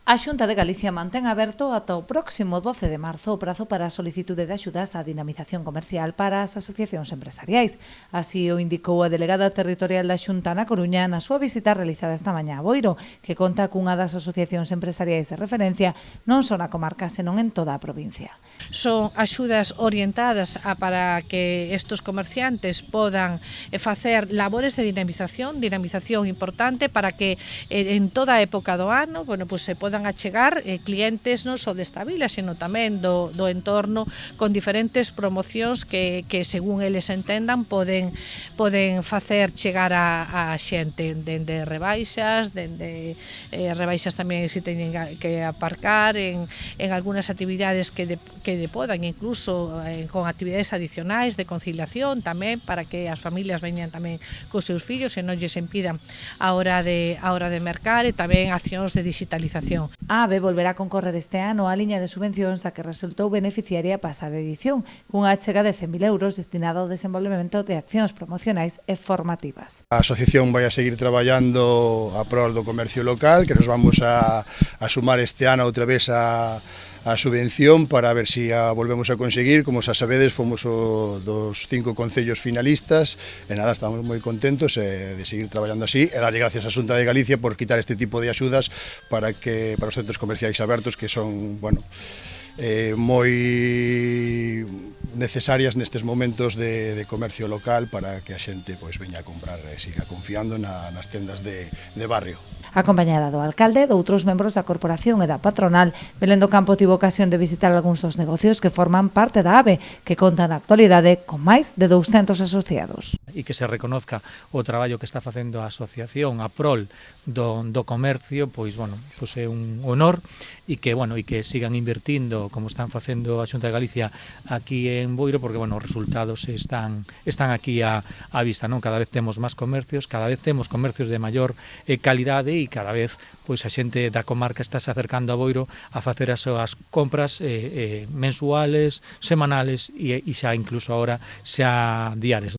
A Xunta de Galicia mantén aberto ata o próximo 12 de marzo o prazo para a solicitude de axudas á dinamización comercial para as asociacións empresariais. Así o indicou a delegada territorial da Xunta na Coruña na súa visita realizada esta mañá a Boiro, que conta cunha das asociacións empresariais de referencia non só na comarca, senón en toda a provincia. Son axudas orientadas para que estes comerciantes podan facer labores de dinamización importante para que en toda a época do ano, se podan achegar clientes non só desta vila, sino tamén do entorno, con diferentes promocións que según eles entendan poden facer chegar a xente, dende rebaixas, rebaixas tamén se teñen que aparcar en algunhas actividades que podan, incluso con actividades adicionais de conciliación tamén, para que as familias veñan tamén cos seus fillos e non lles impidan a hora de mercar, e tamén accións de digitalización. A AVE volverá a concorrer este ano á liña de subvencións da que resultou beneficiaria a pasada edición, cunha achega de 100.000 euros destinada ao desenvolvemento de accións promocionais e formativas. A asociación vai a seguir traballando a prol do comercio local, que nos vamos a sumar este ano outra vez a subvención para ver se a volvemos a conseguir. Como xa sabedes, fomos dos 5 concellos finalistas e nada, estamos moi contentos de seguir traballando así e darlle gracias á Xunta de Galicia por quitar este tipo de axudas para os centros comerciais abertos, que son, moi necesarias nestes momentos de comercio local, para que a xente veña a comprar e siga confiando nas tendas de barrio. Acompañada do alcalde, doutros membros da corporación e da patronal, Belén do Campo tivo ocasión de visitar algúns dos negocios que forman parte da AVE, que conta na actualidade con máis de 200 asociados. E que se reconozca o traballo que está facendo a asociación a prol do comercio, é un honor, e que sigan invertindo como están facendo a Xunta de Galicia aquí en Boiro, porque os resultados están aquí á vista, non? Cada vez temos máis comercios, cada vez temos comercios de maior calidade, e cada vez a xente da comarca está se acercando a Boiro a facer as súas compras mensuales, semanales e xa incluso agora xa diarias.